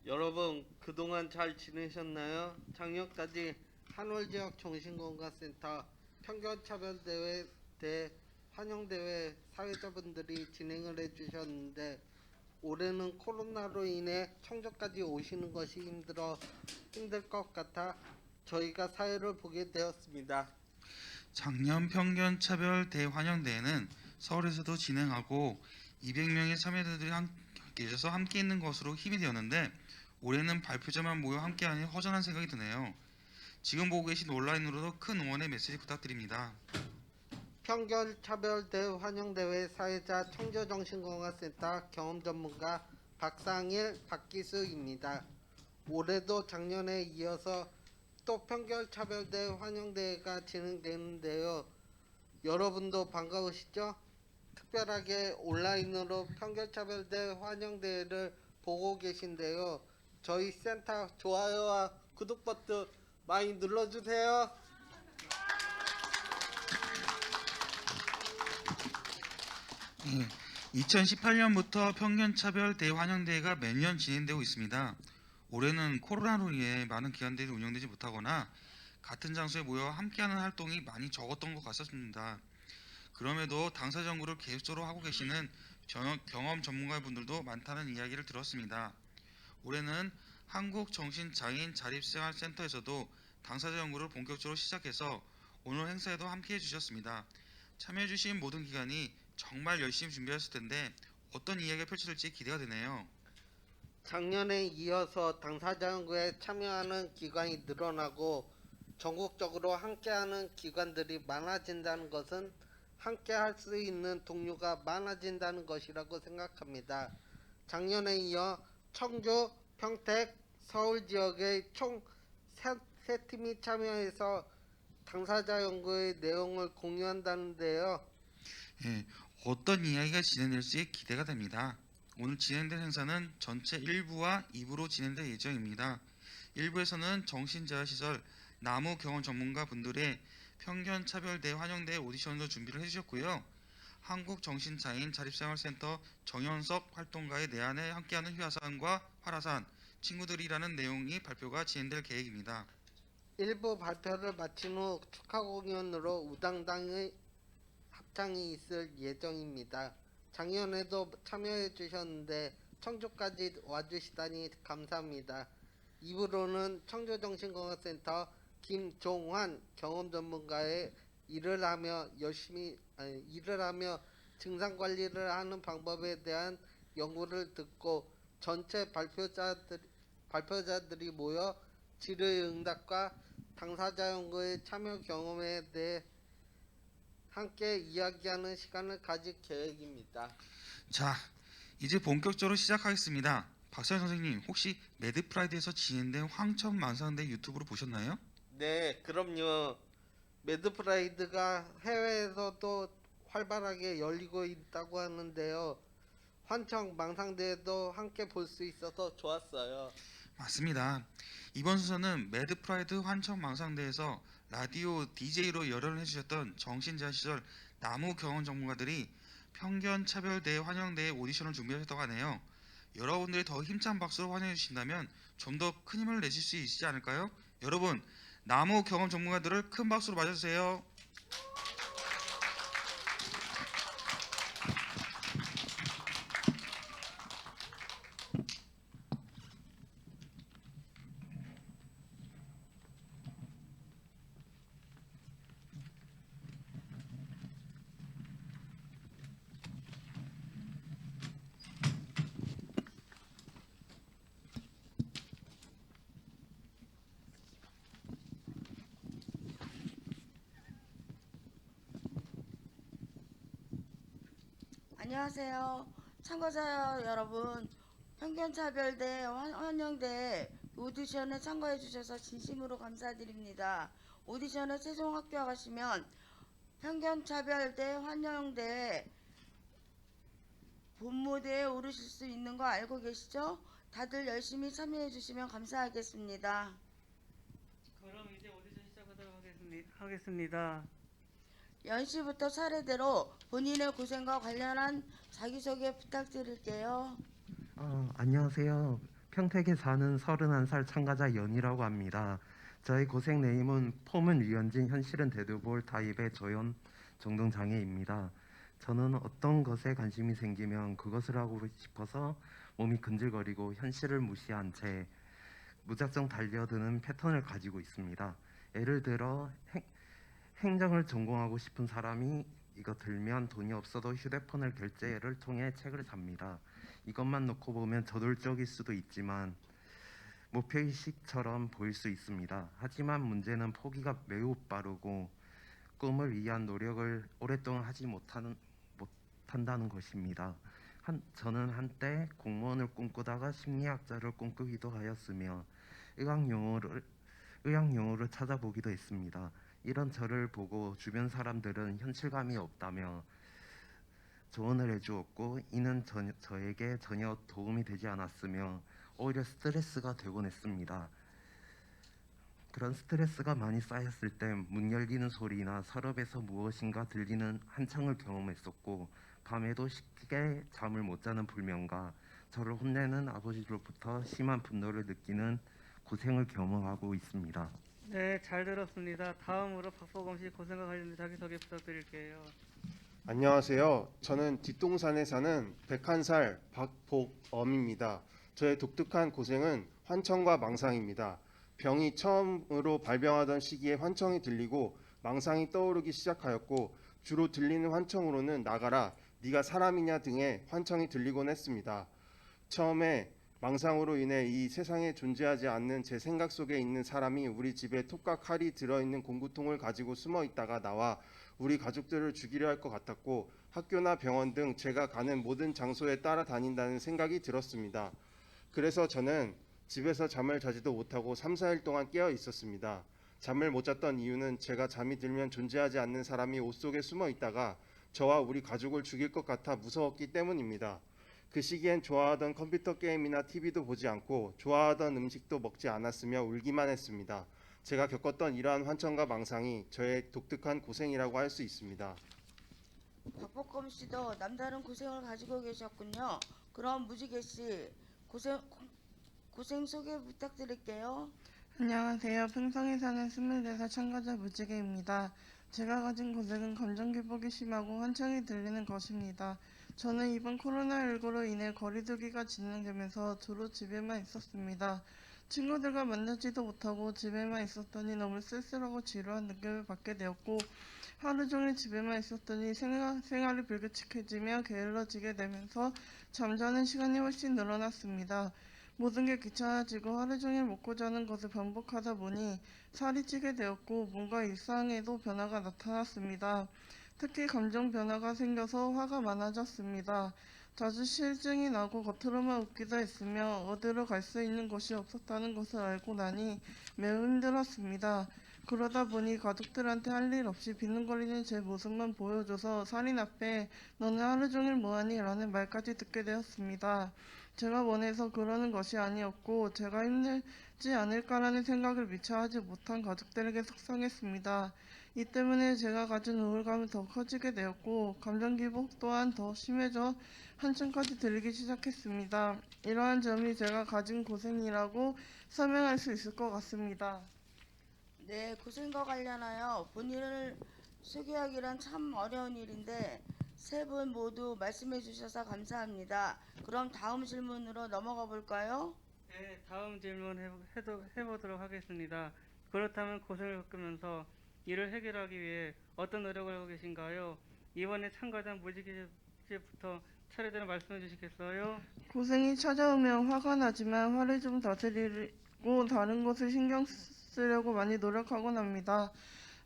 여러분 그동안 잘 지내셨나요? 작년까지 한월지역 정신건강센터 편견차별대회 환영대회 사회자분들이 진행을 해주셨는데 올해는 코로나로 인해 청주까지 오시는 것이 힘들 것 같아 저희가 사회를 보게 되었습니다. 작년 편견 차별 대환영대회는 서울에서도 진행하고 200명의 참여자들이 계셔서 함께 있는 것으로 힘이 되었는데 올해는 발표자만 모여 함께하니 허전한 생각이 드네요. 지금 보고 계신 온라인으로도 큰 응원의 메시지 부탁드립니다. 편견차별대 환영대회 사회자 청주정신건강센터 경험전문가 박상일, 박기수입니다. 올해도 작년에 이어서 또 편견차별대 환영대회가 진행되는데요. 여러분도 반가우시죠? 특별하게 온라인으로 편견차별대 환영대회를 보고 계신데요. 저희 센터 좋아요와 구독 버튼 많이 눌러주세요. 2018년부터 편견차별 대환영대회가 매년 진행되고 있습니다. 올해는 코로나로 인해 많은 기관들이 운영되지 못하거나 같은 장소에 모여 함께하는 활동이 많이 적었던 것 같습니다. 그럼에도 당사 연구를 계속적으로 하고 계시는 경험 전문가분들도 많다는 이야기를 들었습니다. 올해는 한국정신장애인 자립생활센터에서도 당사자 연구를 본격적으로 시작해서 오늘 행사에도 함께해 주셨습니다. 참여해 주신 모든 기관이 정말 열심히 준비하셨을 텐데 어떤 이야기가 펼쳐질지 기대가 되네요. 작년에 이어서 당사자 연구에 참여하는 기관이 늘어나고 전국적으로 함께하는 기관들이 많아진다는 것은 함께할 수 있는 동료가 많아진다는 것이라고 생각합니다. 작년에 이어 청주, 평택, 서울 지역의 총 3팀이 참여해서 당사자 연구의 내용을 공유한다는데요. 예, 어떤 이야기가 진행될지 기대가 됩니다. 오늘 진행될 행사는 전체 1부와 2부로 진행될 예정입니다. 1부에서는 정신재활시설 나무 경험 전문가 분들의 편견 차별대 환영대 오디션도 준비를 해주셨고요. 한국정신장애인 자립생활센터 정현석 활동가의 내한에 함께하는 휘하산과 화라산 친구들이라는 내용이 발표가 진행될 계획입니다. 일부 발표를 마친 후 축하 공연으로 우당당의 합창이 있을 예정입니다. 작년에도 참여해 주셨는데 청주까지 와주시다니 감사합니다. 2부로는 청주정신건강센터 김종환 경험전문가의 일을 하며 증상 관리를 하는 방법에 대한 연구를 듣고 전체 발표자들이 모여 질의응답과 당사자 연구의 참여 경험에 대해 함께 이야기하는 시간을 가질 계획입니다. 자, 이제 본격적으로 시작하겠습니다. 박사현 선생님, 혹시 매드프라이드에서 진행된 황천만상대 유튜브로 보셨나요? 네, 그럼요. 매드프라이드가 해외에서도 활발하게 열리고 있다고 하는데요. 환청 망상대회도 함께 볼 수 있어서 좋았어요. 맞습니다. 이번 순서는 매드프라이드 환천망상대에서 라디오 DJ로 열연을 해주셨던 정신재활시설 나무 경험 전문가들이 편견 차별대 환영대회 오디션을 준비하셨다고 하네요. 여러분들이 더 힘찬 박수로 환영해 주신다면 좀 더 큰 힘을 내실 수 있지 않을까요? 여러분, 나무 경험 전문가들을 큰 박수로 맞아주세요. 안녕하세요. 참가자 여러분, 편견차별대 환영대 오디션에 참가해 주셔서 진심으로 감사드립니다. 오디션에 최종 합격하시면 편견차별대 환영대 본무대에 오르실 수 있는 거 알고 계시죠? 다들 열심히 참여해 주시면 감사하겠습니다. 그럼 이제 오디션 시작하도록 하겠습니다. 연시부터 차례대로 본인의 고생과 관련한 자기소개 부탁드릴게요. 안녕하세요. 평택에 사는 31살 참가자 연이라고 합니다. 저의 고생 네임은 폼은 유연진, 현실은 데드볼 타입의 저연 정동 장애입니다. 저는 어떤 것에 관심이 생기면 그것을 하고 싶어서 몸이 근질거리고 현실을 무시한 채 무작정 달려드는 패턴을 가지고 있습니다. 예를 들어 행정을 전공하고 싶은 사람이 이거 들면 돈이 없어도 휴대폰을 결제를 통해 책을 삽니다. 이것만 놓고 보면 저돌적일 수도 있지만 목표의식처럼 보일 수 있습니다. 하지만 문제는 포기가 매우 빠르고 꿈을 위한 노력을 오랫동안 하지 못한다는 것입니다. 저는 한때 공무원을 꿈꾸다가 심리학자를 꿈꾸기도 하였으며 의학 용어를 찾아보기도 했습니다. 이런 저를 보고 주변 사람들은 현실감이 없다며 조언을 해주었고 이는 저에게 전혀 도움이 되지 않았으며 오히려 스트레스가 되곤 했습니다. 그런 스트레스가 많이 쌓였을 때 문 열리는 소리나 서랍에서 무엇인가 들리는 한창을 경험했었고 밤에도 쉽게 잠을 못 자는 불면과 저를 혼내는 아버지로부터 심한 분노를 느끼는 고생을 경험하고 있습니다. 네, 잘 들었습니다. 다음으로 박보검 씨 고생과 관련된 자기소개 부탁드릴게요. 안녕하세요. 저는 뒷동산에 사는 101살 박복엄입니다. 저의 독특한 고생은 환청과 망상입니다. 병이 처음으로 발병하던 시기에 환청이 들리고 망상이 떠오르기 시작하였고 주로 들리는 환청으로는 나가라, 네가 사람이냐 등의 환청이 들리곤 했습니다. 처음에 망상으로 인해 이 세상에 존재하지 않는 제 생각 속에 있는 사람이 우리 집에 톱과 칼이 들어있는 공구통을 가지고 숨어 있다가 나와 우리 가족들을 죽이려 할 것 같았고 학교나 병원 등 제가 가는 모든 장소에 따라다닌다는 생각이 들었습니다. 그래서 저는 집에서 잠을 자지도 못하고 3, 4일 동안 깨어 있었습니다. 잠을 못 잤던 이유는 제가 잠이 들면 존재하지 않는 사람이 옷 속에 숨어 있다가 저와 우리 가족을 죽일 것 같아 무서웠기 때문입니다. 그 시기엔 좋아하던 컴퓨터 게임이나 TV도 보지 않고 좋아하던 음식도 먹지 않았으며 울기만 했습니다. 제가 겪었던 이러한 환청과 망상이 저의 독특한 고생이라고 할 수 있습니다. 박보검 씨도 남다른 고생을 가지고 계셨군요. 그럼 무지개 씨 고생 소개 부탁드릴게요. 안녕하세요. 평성에 사는 24살 참가자 무지개입니다. 제가 가진 고생은 감정 기복이 심하고 환청이 들리는 것입니다. 저는 이번 코로나19로 인해 거리두기가 진행되면서 주로 집에만 있었습니다. 친구들과 만나지도 못하고 집에만 있었더니 너무 쓸쓸하고 지루한 느낌을 받게 되었고 하루 종일 집에만 있었더니 생활이 불규칙해지며 게을러지게 되면서 잠자는 시간이 훨씬 늘어났습니다. 모든 게 귀찮아지고 하루 종일 먹고 자는 것을 반복하다 보니 살이 찌게 되었고 뭔가 일상에도 변화가 나타났습니다. 특히 감정 변화가 생겨서 화가 많아졌습니다. 자주 실증이 나고 겉으로만 웃기도 했으며 어디로 갈 수 있는 곳이 없었다는 것을 알고 나니 매우 힘들었습니다. 그러다 보니 가족들한테 할 일 없이 비는거리는 제 모습만 보여줘서 살인 앞에 너는 하루 종일 뭐하니? 라는 말까지 듣게 되었습니다. 제가 원해서 그러는 것이 아니었고 제가 힘들지 않을까라는 생각을 미처 하지 못한 가족들에게 속상했습니다. 이 때문에 제가 가진 우울감이 더 커지게 되었고 감정 기복 또한 더 심해져 한층까지 들리기 시작했습니다. 이러한 점이 제가 가진 고생이라고 설명할 수 있을 것 같습니다. 네, 고생과 관련하여 본인을 소개하기란 참 어려운 일인데 세 분 모두 말씀해 주셔서 감사합니다. 그럼 다음 질문으로 넘어가 볼까요? 네, 다음 질문 해보도록 하겠습니다. 그렇다면 고생을 겪으면서 이를 해결하기 위해 어떤 노력을 하고 계신가요? 이번에 참가자 무지개 씨부터 차례대로 말씀해 주시겠어요? 고생이 찾아오면 화가 나지만 화를 좀 다스리고 다른 것을 신경 쓰려고 많이 노력하곤 합니다.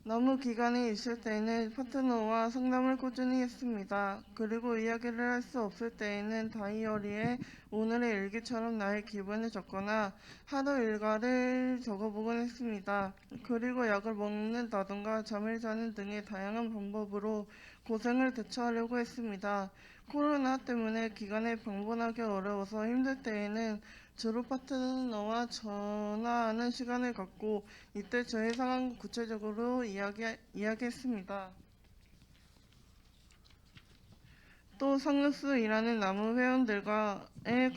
너무 기간이 있을 때에는 파트너와 상담을 꾸준히 했습니다. 그리고 이야기를 할 수 없을 때에는 다이어리에 오늘의 일기처럼 나의 기분을 적거나 하루 일과를 적어보곤 했습니다. 그리고 약을 먹는다던가 잠을 자는 등의 다양한 방법으로 고생을 대처하려고 했습니다. 코로나 때문에 기간에 방문하기 어려워서 힘들 때에는 주로 파트너와 전화하는 시간을 갖고 이때 저의 상황을 구체적으로 이야기했습니다. 또 상급수 일하는 나무 회원들과의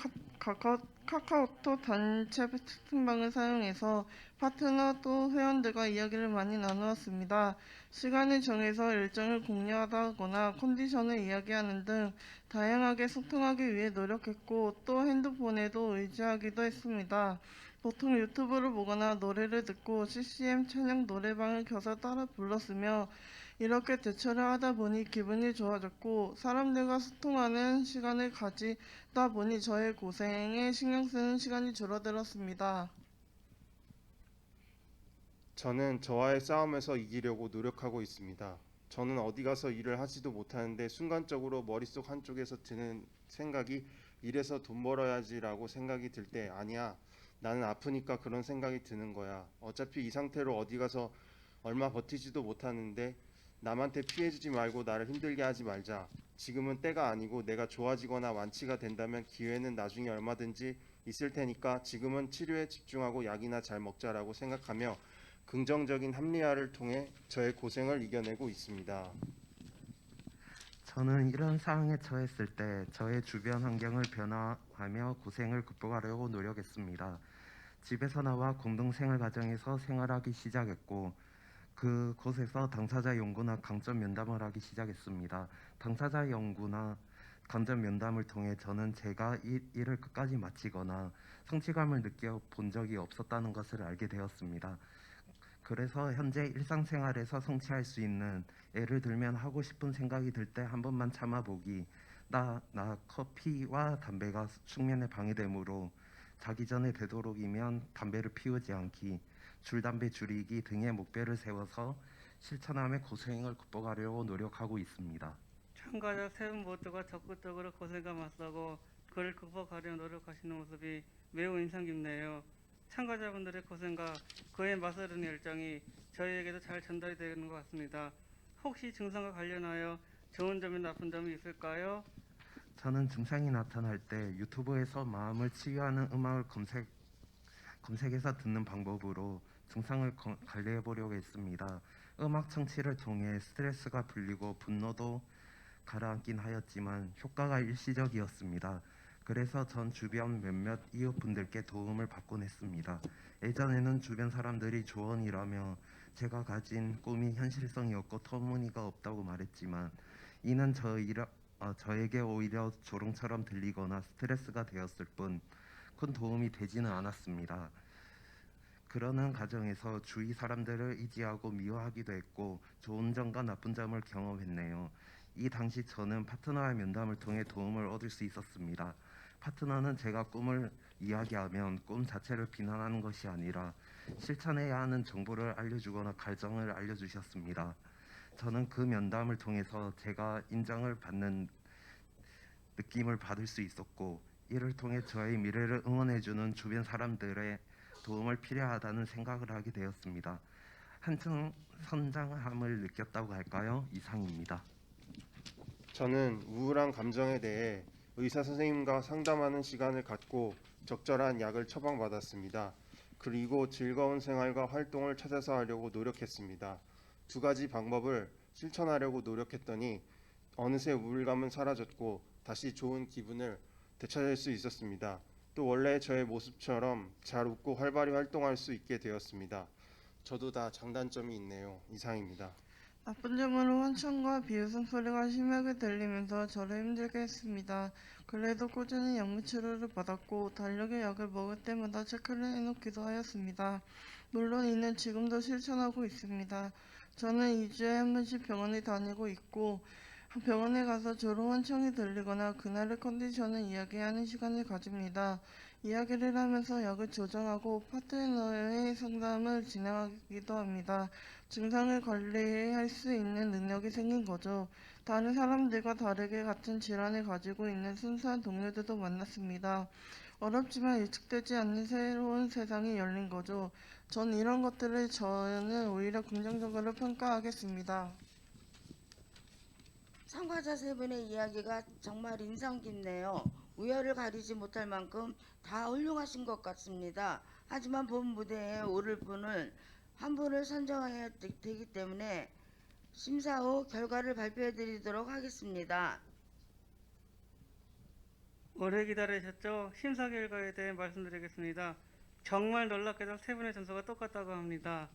카카오톡 단체 채팅방을 사용해서 파트너 또 회원들과 이야기를 많이 나누었습니다. 시간을 정해서 일정을 공유하거나 컨디션을 이야기하는 등 다양하게 소통하기 위해 노력했고 또 핸드폰에도 의지하기도 했습니다. 보통 유튜브를 보거나 노래를 듣고 CCM 찬양 노래방을 켜서 따라 불렀으며 이렇게 대처를 하다 보니 기분이 좋아졌고 사람들과 소통하는 시간을 가지다 보니 저의 고생에 신경 쓰는 시간이 줄어들었습니다. 저는 저와의 싸움에서 이기려고 노력하고 있습니다. 저는 어디 가서 일을 하지도 못하는데 순간적으로 머릿속 한쪽에서 드는 생각이 이래서 돈 벌어야지라고 생각이 들 때 아니야. 나는 아프니까 그런 생각이 드는 거야. 어차피 이 상태로 어디 가서 얼마 버티지도 못하는데 남한테 피해주지 말고 나를 힘들게 하지 말자. 지금은 때가 아니고 내가 좋아지거나 완치가 된다면 기회는 나중에 얼마든지 있을 테니까 지금은 치료에 집중하고 약이나 잘 먹자라고 생각하며 긍정적인 합리화를 통해 저의 고생을 이겨내고 있습니다. 저는 이런 상황에 처했을 때 저의 주변 환경을 변화하며 고생을 극복하려고 노력했습니다. 집에서 나와 공동생활 가정에서 생활하기 시작했고 그곳에서 당사자 연구나 강점 면담을 하기 시작했습니다. 당사자 연구나 강점 면담을 통해 저는 제가 일을 끝까지 마치거나 성취감을 느껴본 적이 없었다는 것을 알게 되었습니다. 그래서 현재 일상생활에서 성취할 수 있는, 예를 들면 하고 싶은 생각이 들 때 한 번만 참아보기, 나 커피와 담배가 숙면에 방해되므로 자기 전에 되도록이면 담배를 피우지 않기, 줄담배 줄이기 등의 목표를 세워서 실천하며 고생을 극복하려고 노력하고 있습니다. 참가자 세 분 모두가 적극적으로 고생과 맞서고 그를 극복하려 노력하시는 모습이 매우 인상 깊네요. 참가자분들의 고생과 그에 맞서려는 열정이 저희에게도 잘 전달이 되는 것 같습니다. 혹시 증상과 관련하여 좋은 점이 나쁜 점이 있을까요? 저는 증상이 나타날 때 유튜브에서 마음을 치유하는 음악을 검색해서 듣는 방법으로 증상을 관리해 보려고 했습니다. 음악 청취를 통해 스트레스가 풀리고 분노도 가라앉긴 하였지만 효과가 일시적이었습니다. 그래서 전 주변 몇몇 이웃분들께 도움을 받곤 했습니다. 예전에는 주변 사람들이 조언이라며 제가 가진 꿈이 현실성이 없고 터무니가 없다고 말했지만 이는 저에게 오히려 조롱처럼 들리거나 스트레스가 되었을 뿐 큰 도움이 되지는 않았습니다. 그러는 과정에서 주위 사람들을 의지하고 미워하기도 했고 좋은 점과 나쁜 점을 경험했네요. 이 당시 저는 파트너와의 면담을 통해 도움을 얻을 수 있었습니다. 파트너는 제가 꿈을 이야기하면 꿈 자체를 비난하는 것이 아니라 실천해야 하는 정보를 알려주거나 갈정을 알려주셨습니다. 저는 그 면담을 통해서 제가 인정을 받는 느낌을 받을 수 있었고 이를 통해 저의 미래를 응원해주는 주변 사람들의 도움을 필요하다는 생각을 하게 되었습니다. 한층 성장함을 느꼈다고 할까요? 이상입니다. 저는 우울한 감정에 대해 의사 선생님과 상담하는 시간을 갖고 적절한 약을 처방받았습니다. 그리고 즐거운 생활과 활동을 찾아서 하려고 노력했습니다. 두 가지 방법을 실천하려고 노력했더니 어느새 우울감은 사라졌고 다시 좋은 기분을 되찾을 수 있었습니다. 또 원래 저의 모습처럼 잘 웃고 활발히 활동할 수 있게 되었습니다. 저도 다 장단점이 있네요. 이상입니다. 나쁜 점으로 환청과 비웃음 소리가 심하게 들리면서 저를 힘들게 했습니다. 그래도 꾸준히 약물 치료를 받았고 달력에 약을 먹을 때마다 체크를 해놓기도 하였습니다. 물론 이는 지금도 실천하고 있습니다. 저는 2주에 한 번씩 병원에 다니고 있고 병원에 가서 주로 환청이 들리거나 그날의 컨디션을 이야기하는 시간을 가집니다. 이야기를 하면서 약을 조정하고 파트너의 상담을 진행하기도 합니다. 증상을 관리할 수 있는 능력이 생긴 거죠. 다른 사람들과 다르게 같은 질환을 가지고 있는 순수한 동료들도 만났습니다. 어렵지만 예측되지 않는 새로운 세상이 열린 거죠. 전 이런 것들을 저는 오히려 긍정적으로 평가하겠습니다. 참가자 세 분의 이야기가 정말 인상 깊네요. 우열을 가리지 못할 만큼 다 훌륭하신 것 같습니다. 하지만 본 무대에 오를 분을 한 분을 선정해야 되기 때문에 심사 후 결과를 발표해 드리도록 하겠습니다. 오래 기다리셨죠? 심사 결과에 대해 말씀드리겠습니다. 정말 놀랍게도 세 분의 점수가 똑같다고 합니다.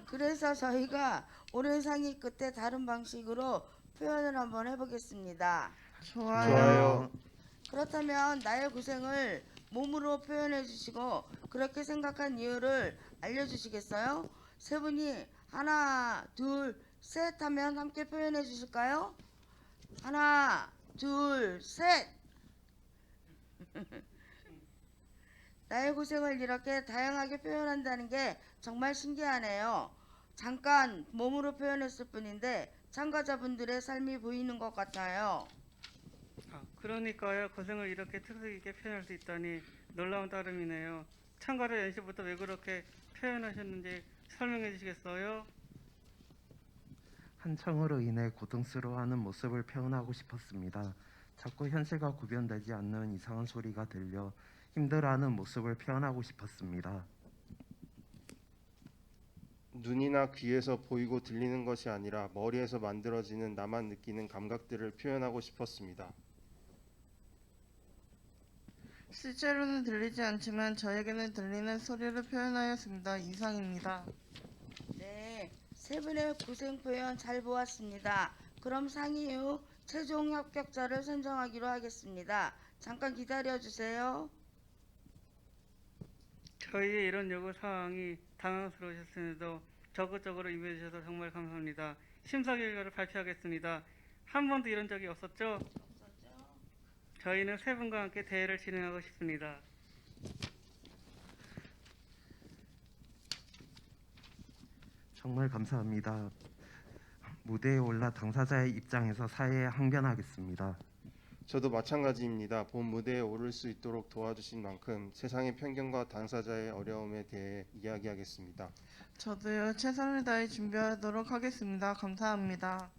그래서 저희가 오랜 상의 끝에 다른 방식으로 표현을 한번 해보겠습니다. 좋아요. 그렇다면 나의 고생을 몸으로 표현해 주시고 그렇게 생각한 이유를 알려주시겠어요? 세 분이 하나, 둘, 셋 하면 함께 표현해 주실까요? 하나, 둘, 셋! 나의 고생을 이렇게 다양하게 표현한다는 게 정말 신기하네요. 잠깐 몸으로 표현했을 뿐인데 참가자분들의 삶이 보이는 것 같아요. 그러니까요. 고생을 이렇게 특색 있게 표현할 수 있다니 놀라운 따름이네요. 참가자 연시부터 왜 그렇게 표현하셨는지 설명해 주시겠어요? 한청으로 인해 고통스러워하는 모습을 표현하고 싶었습니다. 자꾸 현실과 구별되지 않는 이상한 소리가 들려 힘들어하는 모습을 표현하고 싶었습니다. 눈이나 귀에서 보이고 들리는 것이 아니라 머리에서 만들어지는 나만 느끼는 감각들을 표현하고 싶었습니다. 실제로는 들리지 않지만 저에게는 들리는 소리를 표현하였습니다. 이상입니다. 네, 세 분의 고생 표현 잘 보았습니다. 그럼 상의 후 최종 합격자를 선정하기로 하겠습니다. 잠깐 기다려 주세요. 저희의 이런 요구 사항이 당황스러우셨음에도 적극적으로 임해 주셔서 정말 감사합니다. 심사 결과를 발표하겠습니다. 한 번도 이런 적이 없었죠? 저희는 세 분과 함께 대회를 진행하고 싶습니다. 정말 감사합니다. 무대에 올라 당사자의 입장에서 사회에 항변하겠습니다. 저도 마찬가지입니다. 본 무대에 오를 수 있도록 도와주신 만큼 세상의 편견과 당사자의 어려움에 대해 이야기하겠습니다. 저도요, 최선을 다해 준비하도록 하겠습니다. 감사합니다.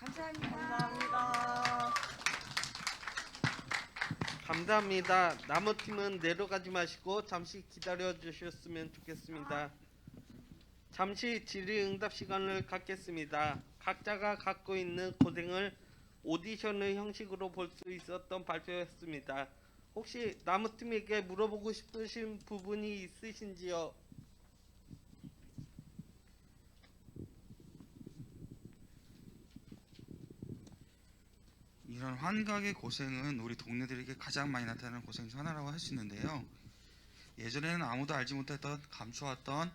감사합니다. 감사합니다. 나무 팀은 내려가지 마시고 잠시 기다려 주셨으면 좋겠습니다. 잠시 질의응답 시간을 갖겠습니다. 각자가 갖고 있는 고생을 오디션의 형식으로 볼 수 있었던 발표였습니다. 혹시 나무 팀에게 물어보고 싶으신 부분이 있으신지요? 이런 환각의 고생은 우리 동료들에게 가장 많이 나타나는 고생 중 하나라고 할 수 있는데요. 예전에는 아무도 알지 못했던 감춰왔던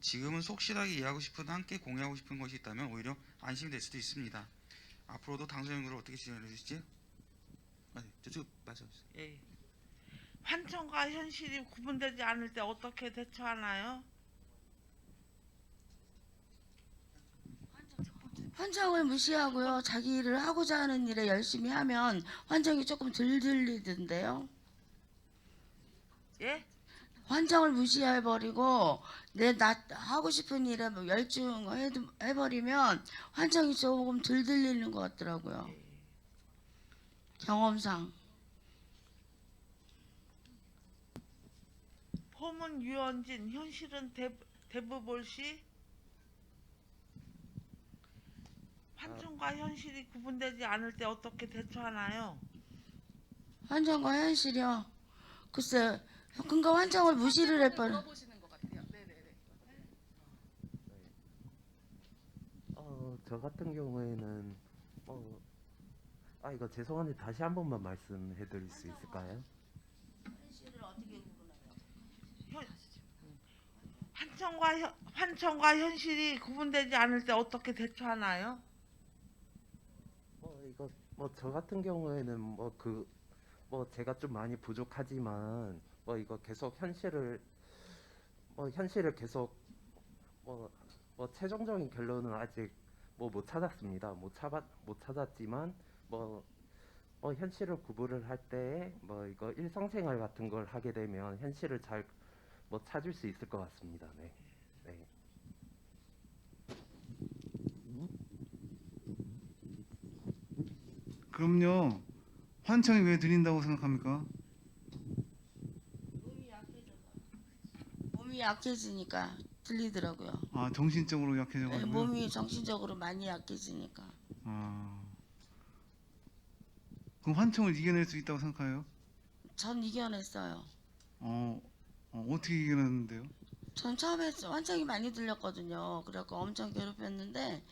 지금은 속실하게 이해하고 싶은 함께 공유하고 싶은 것이 있다면 오히려 안심이 될 수도 있습니다. 앞으로도 당선 연구를 어떻게 진행해 주시지? 저쪽 말씀하세요. 예. 환청과 현실이 구분되지 않을 때 어떻게 대처하나요? 환청을 무시하고요. 자기 일을 하고자 하는 일에 열심히 하면 환청이 조금 덜 들리던데요. 예? 환청을 무시해버리고 나 하고 싶은 일에 뭐 열중해버리면 환청이 조금 덜 들리는 것 같더라고요. 경험상. 폼은 유연진, 현실은 대부볼시. 환청과 현실이 구분되지 않을 때 어떻게 대처하나요? 환청과 현실이요. 글쎄, 그러니까 환청을 무시를 해버려. 물어보시는 것 같아요. 네네네. 저 같은 경우에는 이거 죄송한데 다시 한 번만 말씀해 드릴 수 있을까요? 현실을 어떻게 구분해요? 환청과 현실이 구분되지 않을 때 어떻게 대처하나요? 저 같은 경우에는 제가 좀 많이 부족하지만 이거 계속 현실을 계속 최종적인 결론은 아직 못 찾았습니다. 못 찾았지만 현실을 구분을 할 때 이거 일상생활 같은 걸 하게 되면 현실을 잘 찾을 수 있을 것 같습니다. 네. 네. 그럼요. 환청이 왜 들린다고 생각합니까? 몸이 약해지니까 들리더라고요. 아, 정신적으로 네, 약해져가지고. 몸이 정신적으로 많이 약해지니까. 아. 그럼 환청을 이겨낼 수 있다고 생각해요? 전 이겨냈어요. 어떻게 이겨냈는데요? 전 처음에 환청이 많이 들렸거든요. 그래갖고 엄청 괴롭혔는데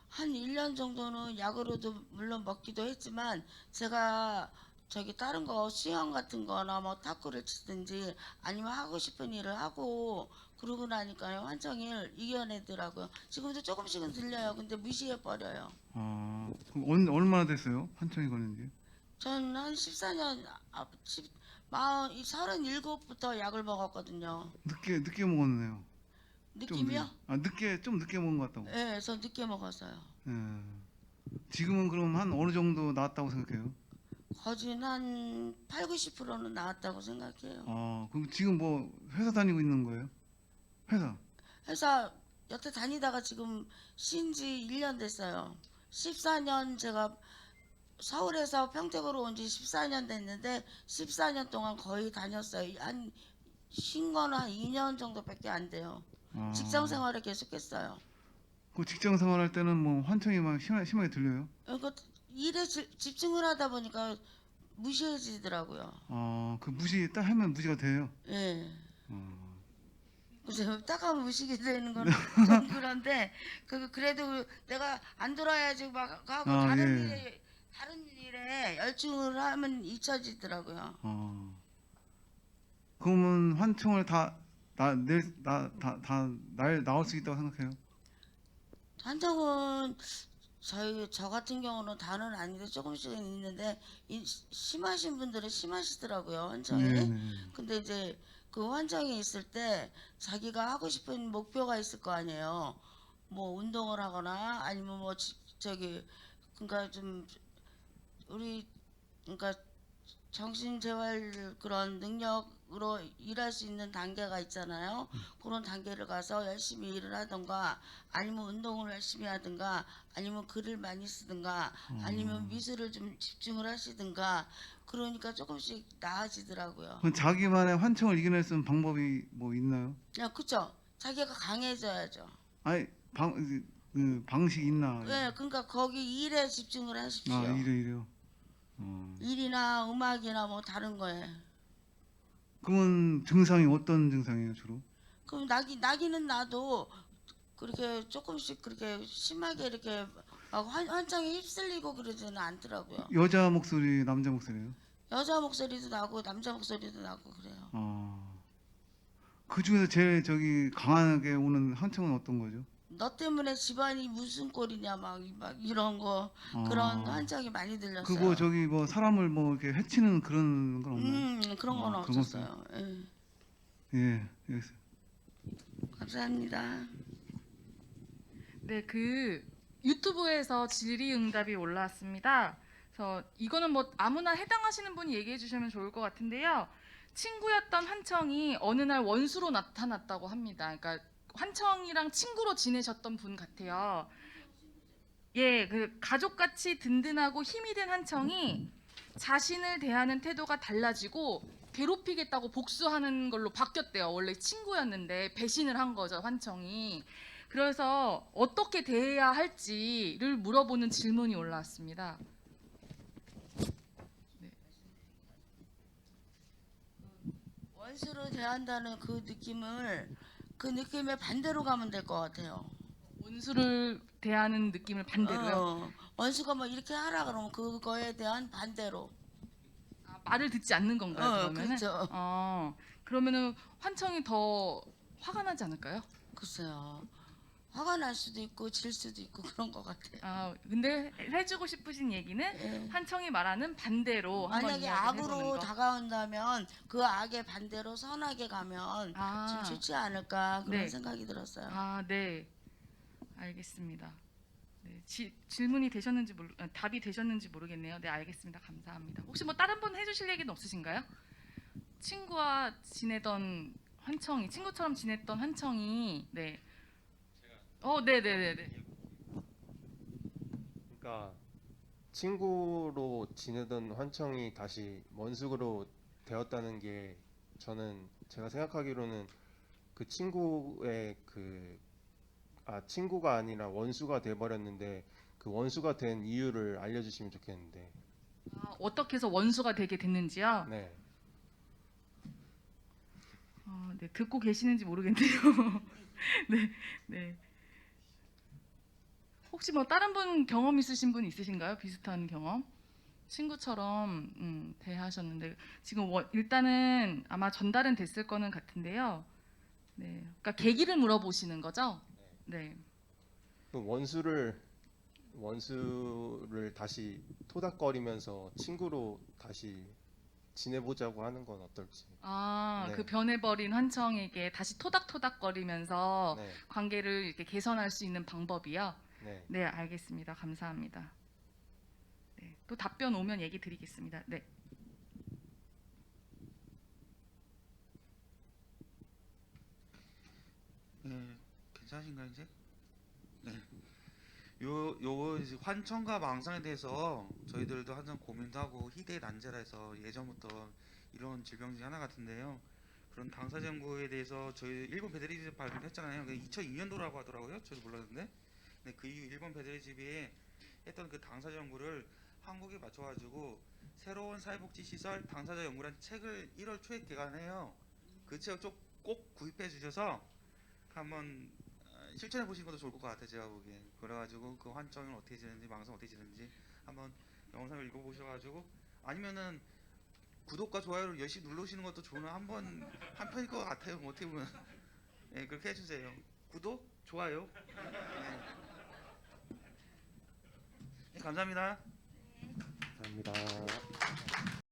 한 1년 정도는 약으로도 물론 먹기도 했지만 제가 저기 다른 거 수영 같은 거나 뭐 탁구를 치든지 아니면 하고 싶은 일을 하고 그러고 나니까요 환청을 이겨내더라고요. 지금도 조금씩은 들려요. 근데 무시해 버려요. 그럼 얼마나 됐어요? 환청이 걸린 지? 전 한 14년 37부터 약을 먹었거든요. 늦게 먹었네요. 느낌이요? 좀 늦게 먹은 것 같다고. 네, 저 늦게 먹었어요. 예. 지금은 그럼 한 어느 정도 나았다고 생각해요? 거진 한 8, 90%는 나왔다고 생각해요. 그럼 지금 뭐 회사 다니고 있는 거예요? 회사 여태 다니다가 지금 쉰 지 1년 됐어요. 14년 제가 서울에서 평택으로 온 지 14년 됐는데 14년 동안 거의 다녔어요. 한 쉰 거는 한 2년 정도밖에 안 돼요. 직장 생활을 계속했어요. 그 직장 생활할 때는 뭐 환청이 막 심하게 들려요? 그러니까 일에 집중을 하다 보니까 무시해지더라고요. 그 무시 딱 하면 무시가 돼요. 예. 어. 글쎄요, 딱 하면 무시게 되는 건 좀 그런데 그래도 내가 안 들어야지 막 하고 다른 일에 열중을 하면 잊혀지더라고요. 그러면 환청을 날 나올 수 있다고 생각해요? 한정은 저 같은 경우는 다는 아닌데 조금씩은 있는데 심하신 분들은 심하시더라고요 환청이. 근데 이제 그 환청이 있을 때 자기가 하고 싶은 목표가 있을 거 아니에요. 뭐 운동을 하거나 아니면 뭐 저기 그러니까 좀 우리 그러니까 정신재활 그런 능력으로 일할 수 있는 단계가 있잖아요. 그런 단계를 가서 열심히 일을 하던가 아니면 운동을 열심히 하든가 아니면 글을 많이 쓰든가 아니면 미술을 좀 집중을 하시든가 그러니까 조금씩 나아지더라고요. 그럼 자기만의 환청을 이겨낼 수 있는 방법이 뭐 있나요? 그쵸. 자기가 강해져야죠. 아니 방식 있나? 네, 그러니까 거기 일에 집중을 하십시오. 이래요. 일이나 음악이나 뭐 다른 거에. 그러면 증상이 어떤 증상이에요 주로? 그럼 나기는 나도 그렇게 조금씩 그렇게 심하게 이렇게 막 환청에 휩쓸리고 그러지는 않더라고요. 여자 목소리, 남자 목소리예요? 여자 목소리도 나고 남자 목소리도 나고 그래요. 그 중에서 제일 강하게 오는 환청은 어떤 거죠? 너 때문에 집안이 무슨 꼴이냐 막 이런 거 그런 환청이 많이 들렸어요. 그거 뭐 사람을 뭐 이렇게 해치는 그런 건 없나요? 그런 건 그런 없었어요. 예, 알겠어요. 감사합니다. 네, 유튜브에서 질의응답이 올라왔습니다. 그래서 이거는 뭐 아무나 해당하시는 분이 얘기해 주시면 좋을 것 같은데요. 친구였던 환청이 어느 날 원수로 나타났다고 합니다. 그러니까 환청이랑 친구로 지내셨던 분 같아요. 예, 가족같이 든든하고 힘이 된 환청이 자신을 대하는 태도가 달라지고 괴롭히겠다고 복수하는 걸로 바뀌었대요. 원래 친구였는데 배신을 한 거죠, 환청이. 그래서 어떻게 대해야 할지를 물어보는 질문이 올라왔습니다. 원수로 대한다는 그 느낌에 반대로 가면 될 것 같아요. 원수를 대하는 느낌을 반대로요? 원수가 뭐 이렇게 하라 그러면 그거에 대한 반대로. 말을 듣지 않는 건가요? 그러면은? 그렇죠. 그러면은 환청이 더 화가 나지 않을까요? 글쎄요. 화가 날 수도 있고 질 수도 있고 그런 것 같아요. 근데 해주고 싶으신 얘기는 환청이 말하는 반대로 한번 만약에 이야기를 해보는 악으로 거. 다가온다면 그 악의 반대로 선하게 가면 좀 좋지 않을까 그런 네. 생각이 들었어요. 네. 알겠습니다. 네, 질문이 되셨는지 답이 되셨는지 모르겠네요. 네, 알겠습니다. 감사합니다. 혹시 뭐 다른 분 해주실 얘기는 없으신가요? 친구와 지내던 환청이, 친구처럼 지냈던 환청이, 네. 네네네네. 그러니까 친구로 지내던 환청이 다시 원수로 되었다는 게 제가 생각하기로는 그 친구의 친구가 아니라 원수가 돼 버렸는데 그 원수가 된 이유를 알려주시면 좋겠는데. 어떻게 해서 원수가 되게 됐는지요? 네. 네, 듣고 계시는지 모르겠네요. 네, 네. 혹시 뭐 다른 분 경험 있으신 분 있으신가요? 비슷한 경험? 친구처럼 대하셨는데 지금 일단은 아마 전달은 됐을 거는 같은데요. 네, 그러니까 계기를 물어보시는 거죠? 네. 그 원수를 다시 토닥거리면서 친구로 다시 지내보자고 하는 건 어떨지. 네. 그 변해버린 환청에게 다시 토닥토닥거리면서 네. 관계를 이렇게 개선할 수 있는 방법이요. 네. 네, 알겠습니다. 감사합니다. 네, 또 답변 오면 얘기 드리겠습니다. 네. 네, 괜찮으신가요 이제? 네. 요 이제 환청과 망상에 대해서 저희들도 항상 고민도 하고 희대 난제라서 예전부터 이런 질병 중에 하나 같은데요. 그런 당사자 연구에 대해서 저희 일본 베드리집 발표했잖아요. 2002년도라고 하더라고요. 저도 몰랐는데. 근데 그 이후 일본 베드리집이 했던 그 당사자 연구를 한국에 맞춰가지고 새로운 사회복지 시설 당사자 연구라는 책을 1월 초에 개간해요. 그 책을 좀 꼭 구입해 주셔서 한번 실천해 보시는 것도 좋을 것 같아요. 제가 보기에. 그래가지고 그 환청을 어떻게 지는지 망상 어떻게 지는지 한번 영상을 읽어보셔가지고 아니면은 구독과 좋아요를 열심히 누르시는 것도 좋은 한편일 것 같아요. 어떻게 보면. 네, 그렇게 해주세요. 구독, 좋아요. 네, 감사합니다. 감사합니다.